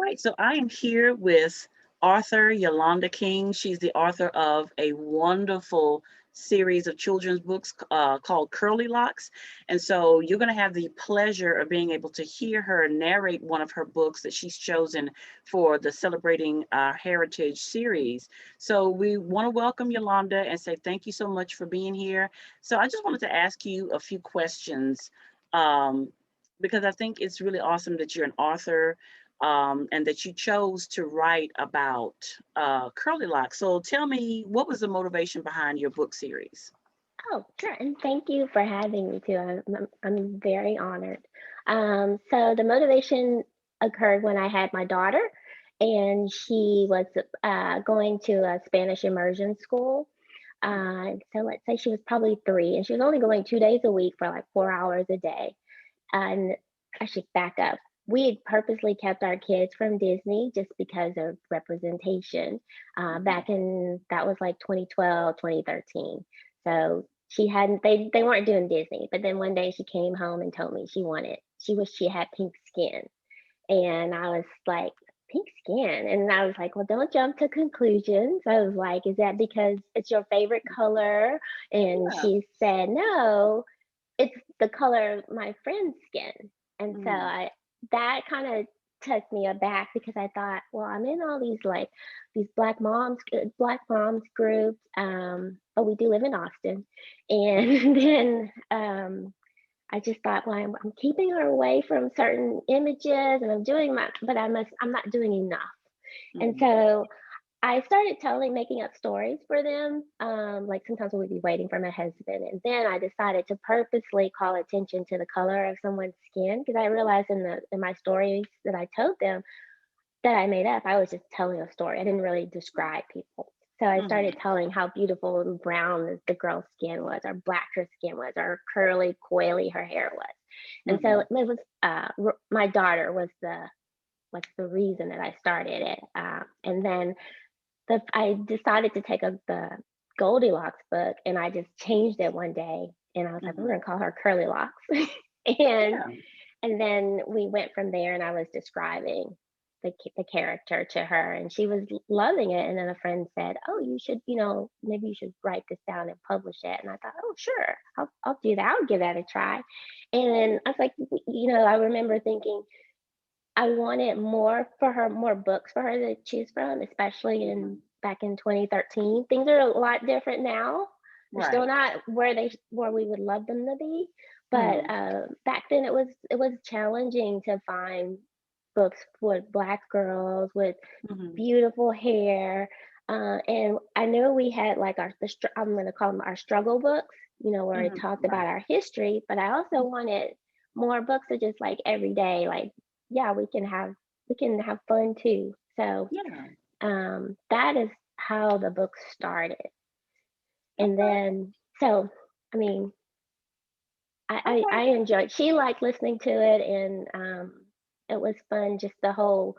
right, so I am here with author Yolanda King. She's the author of a wonderful series of children's books called Curlilocks. And so you're going to have the pleasure of being able to hear her narrate one of her books that she's chosen for the Celebrating Our Heritage series. So we want to welcome Yolanda and say thank you so much for being here. So I just wanted to ask you a few questions um, because I think it's really awesome that you're an author and that you chose to write about curly locks. So tell me, what was the motivation behind your book series? Oh, sure. And thank you for having me too. I'm very honored. So the motivation occurred when I had my daughter, and she was going to a Spanish immersion school. So let's say she was probably 3, and she was only going 2 days a week for like 4 hours a day. And I should back up. We had purposely kept our kids from Disney just because of representation. Mhm. Back in that was like 2012, 2013. So she hadn't they weren't doing Disney. But then one day she came home and told me she wished she had pink skin. And I was like, pink skin. And I was like, well, don't jump to conclusions. I was like, is that because it's your favorite color? And Yeah. she said, no, it's the color of my friend's skin. And so Mm. I that kind of took me aback because I thought, well, I'm in all these black moms groups. But we do live in Austin. And then I just thought, well, I'm keeping her away from certain images and but I'm not doing enough. And Mhm. so I started making up stories for them. Like sometimes we'd be waiting for my husband, and then I decided to purposely call attention to the color of someone's skin because I realized in my stories that I told them that I made up, I was just telling a story. I didn't really describe people. So I Mhm. started telling how beautiful and brown the girl's skin was, or black her skin was, or curly, coily her hair was. And so Mhm. it was my daughter was the reason that I started it. And then I decided to take up the Goldilocks book and I just changed it one day and I was like, we're Mhm. gonna call her Curly Locks. and Yeah. and then we went from there and I was describing the character to her and she was loving it. And then a friend said, oh, you should, maybe you should write this down and publish it. And I thought, oh, sure, I'll do that. I'll give that a try. And I was like, I remember thinking, I wanted more books for her to choose from, especially in Mhm. back in 2013. Things are a lot different now. They're still Right. not where we would love them to be, but Mhm. back then it was challenging to find books for Black girls with Mhm. beautiful hair. And I know we had like I'm going to call them our struggle books, where it Mhm. talked about Right. our history, but I also wanted more books of just like every day, like, yeah, we can have fun too. So Yeah. that is how the book started. And Okay. then, so, I mean, I Okay. enjoyed, she liked listening to it and it was fun, just the whole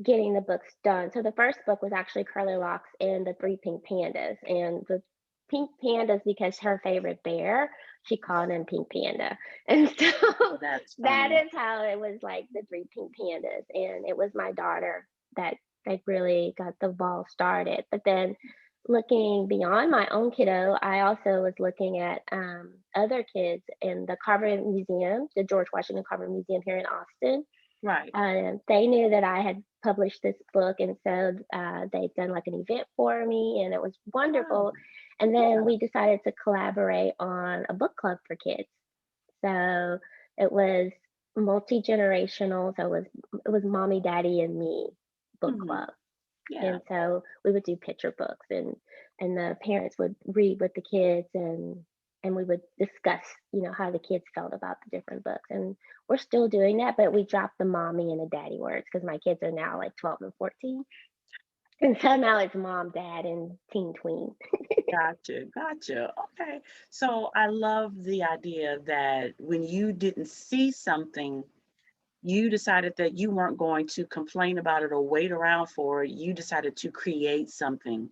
getting the books done. So the first book was actually Curly Locks and the Three Pink Pandas. And the pink pandas, because her favorite bear, she called him Pink Panda. And so That's that funny. is how it was like the Three Pink Pandas. And it was my daughter that really got the ball started. But then looking beyond my own kiddo, I also was looking at other kids in the Carver Museum, the George Washington Carver Museum here in Austin. Right. They knew that I had published this book, and so they'd done like an event for me, and it was Wow. wonderful. And then Yeah. we decided to collaborate on a book club for kids. So it was multi-generational. So it was mommy, daddy, and me book Mhm. club. Yeah. And so we would do picture books and the parents would read with the kids and we would discuss, how the kids felt about the different books. And we're still doing that, but we dropped the mommy and the daddy words because my kids are now like 12 and 14. And so now it's mom, dad, and teen tween. Gotcha, gotcha. Okay. So I love the idea that when you didn't see something, you decided that you weren't going to complain about it or wait around for it. You decided to create something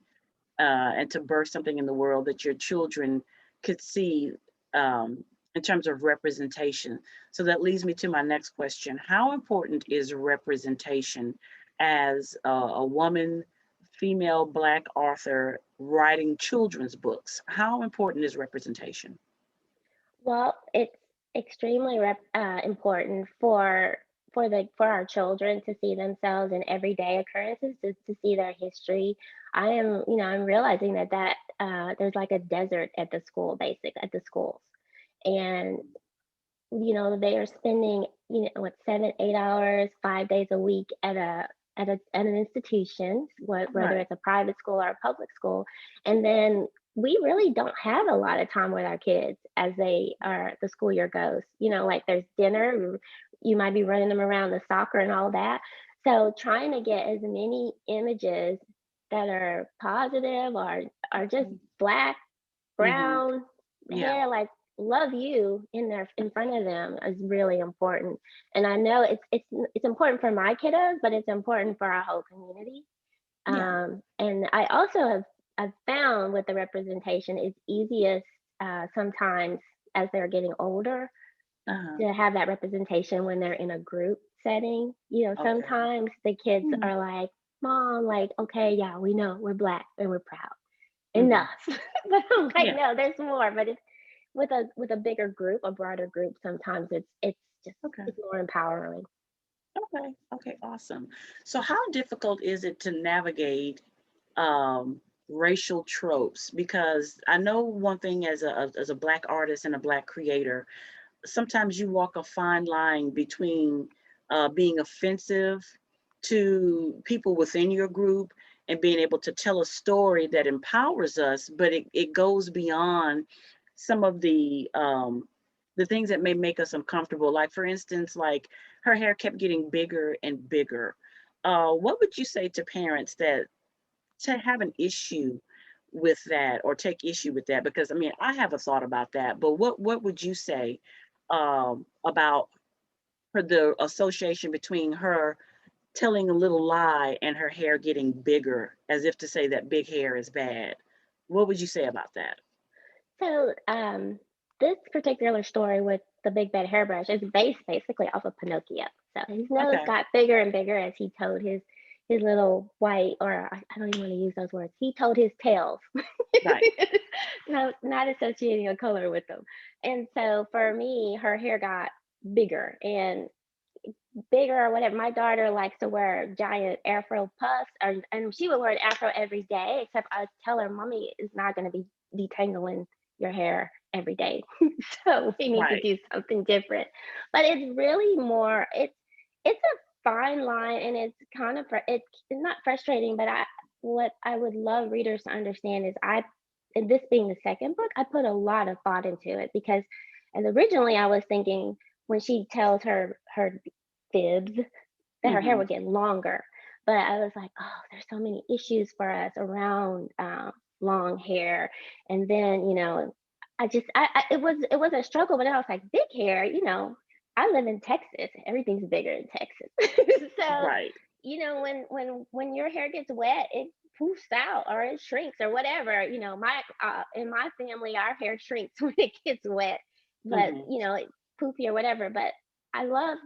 and to birth something in the world that your children could see in terms of representation. So that leads me to my next question. How important is representation as a woman, female Black author writing children's books? How important is representation? Well, it's extremely important for our children to see themselves in everyday occurrences, to see their history. I'm realizing that there's like a desert at the school, at the schools, and they are spending, what, 7, 8 hours, 5 days a week at an institution, whether Right. it's a private school or a public school. And then we really don't have a lot of time with our kids as the school year goes. Like there's dinner, you might be running them around the soccer and all that. So trying to get as many images that are positive or are just black, Mm-hmm. brown Yeah. hair, like love you in front of them is really important. And I know it's important for my kiddos, but it's important for our whole community. Yeah. And I also I've found with the representation, it's easiest sometimes as they're getting older Uh-huh. to have that representation when they're in a group setting. Okay. Sometimes the kids Mm-hmm. are like, Mom, like, okay, yeah, we know we're black and we're proud Mm-hmm. enough. But I'm like, Yeah. no, there's more. But it's with a bigger group, a broader group, sometimes Okay. it's more empowering. Okay. Okay. Awesome. So, how difficult is it to navigate racial tropes? Because I know one thing as a Black artist and a Black creator, sometimes you walk a fine line between being offensive to people within your group and being able to tell a story that empowers us, but it goes beyond some of the things that may make us uncomfortable. Like for instance, like her hair kept getting bigger and bigger. What would you say to parents that to have an issue with that or take issue with that? Because I mean, I have a thought about that, but what would you say about her, the association between her telling a little lie and her hair getting bigger, as if to say that big hair is bad? What would you say about that? So this particular story with the big bad hairbrush is based basically off of Pinocchio. So his nose Okay. got bigger and bigger as he told his little white, or I don't even want to use those words. He told his tales. Right. No, not associating a color with them. And so for me, her hair got bigger and bigger or whatever. My daughter likes to wear giant afro puffs, and she would wear an afro every day. Except I tell her, "Mommy is not going to be detangling your hair every day, so we need to Right. do something different." But it's really more. It's a fine line, and it's kind of it's not frustrating. But what I would love readers to understand is and this being the second book, I put a lot of thought into it because, and originally I was thinking when she tells her fibs that her hair Mm-hmm. would get longer. But I was like, oh, there's so many issues for us around long hair. And then, it was a struggle, but then I was like, big hair, I live in Texas. Everything's bigger in Texas. So, Right. when your hair gets wet, it poofs out or it shrinks or whatever. My in my family, our hair shrinks when it gets wet, but Mm-hmm. it poofy or whatever. But I love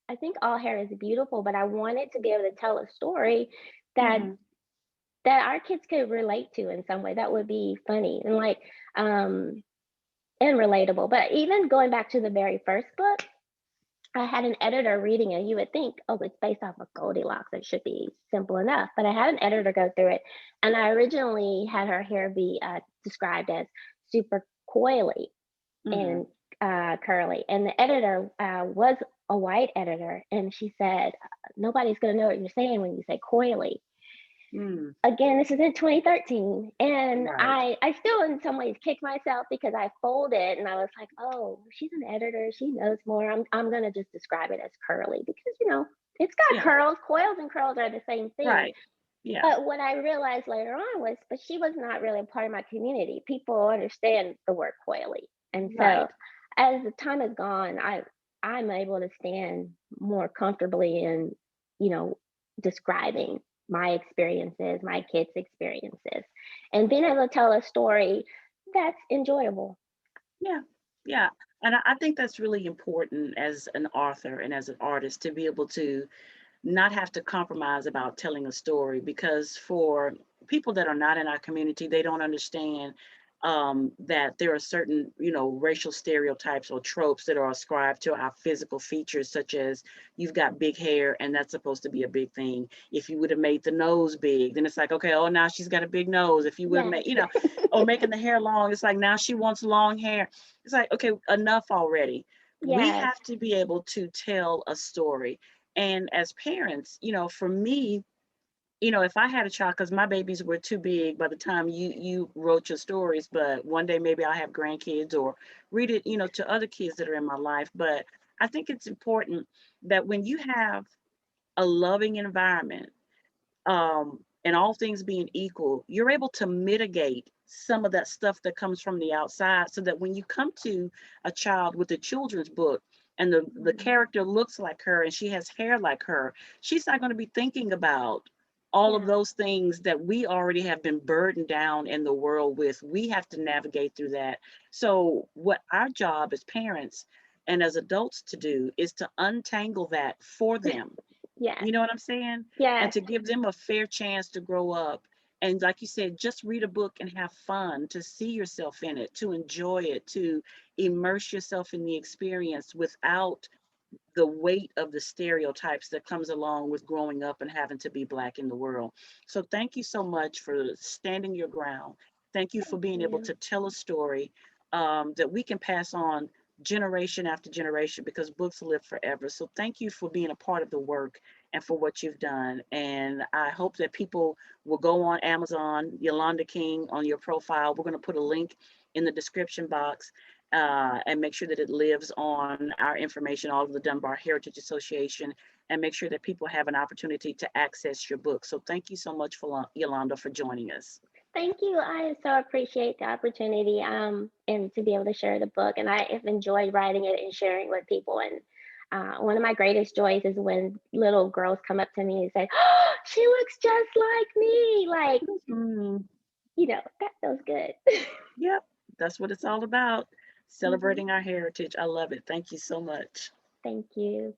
I think all hair is beautiful, but I wanted to be able to tell a story that Mm-hmm. our kids could relate to in some way. That would be funny and um and relatable. But even going back to the very first book, I had an editor reading it. You would think, oh, it's based off of Goldilocks. It should be simple enough. But I had an editor go through it, and I originally had her hair be described as super coily Mm-hmm. and curly. And the editor was a white editor, and she said, "Nobody's going to know what you're saying when you say coily." Mm. Again, this is in 2013, and Right. I still in some ways kick myself because I folded and I was like, "Oh, she's an editor. She knows more. I'm going to just describe it as curly because it's got Yeah. curls. Coils and curls are the same thing." Right. Yeah. But what I realized later on was, but she was not really a part of my community. People understand the word coily. And so Right. as the time has gone, I'm able to stand more comfortably in, you know, describing my experiences, my kids' experiences, and being able to tell a story that's enjoyable. Yeah. Yeah. And I think that's really important as an author and as an artist to be able to not have to compromise about telling a story, because for people that are not in our community, they don't understand that there are certain, racial stereotypes or tropes that are ascribed to our physical features, such as you've got big hair, and that's supposed to be a big thing. If you would have made the nose big, then it's like, okay, oh, now she's got a big nose. If you would have Yes. made, or making the hair long, it's like now she wants long hair. It's like, okay, enough already. We Yes. have to be able to tell a story. And as parents, for me, if I had a child, because my babies were too big by the time you wrote your stories, but one day maybe I'll have grandkids or read it, to other kids that are in my life. But I think it's important that when you have a loving environment, and all things being equal, you're able to mitigate some of that stuff that comes from the outside, so that when you come to a child with a children's book and the Mhm. character looks like her and she has hair like her, she's not going to be thinking about all of Yeah. those things that we already have been burdened down in the world with. We have to navigate through that. So, what our job as parents and as adults to do is to untangle that for them. Yes. You know what I'm saying? And Yes. to give them a fair chance to grow up. And like you said, just read a book and have fun, to see yourself in it, to enjoy it, to immerse yourself in the experience without the weight of the stereotypes that comes along with growing up and having to be Black in the world. So thank you so much for standing your ground. Thank you for Thank being able you. to tell a story that we can pass on generation after generation, because books live forever. So thank you for being a part of the work and for what you've done. And I hope that people will go on Amazon, Yolanda King on your profile. We're going to put a link in the description box, and make sure that it lives on our information, all of the Dunbar Heritage Association, and make sure that people have an opportunity to access your book. So thank you so much, for Yolanda, for joining us. Thank you. I so appreciate the opportunity and to be able to share the book. And I have enjoyed writing it and sharing with people. And one of my greatest joys is when little girls come up to me and say, "Oh, she looks just like me." Like, Mhm. that feels good. Yep, that's what it's all about. Mhm. Celebrating our heritage. I love it. Thank you so much. Thank you.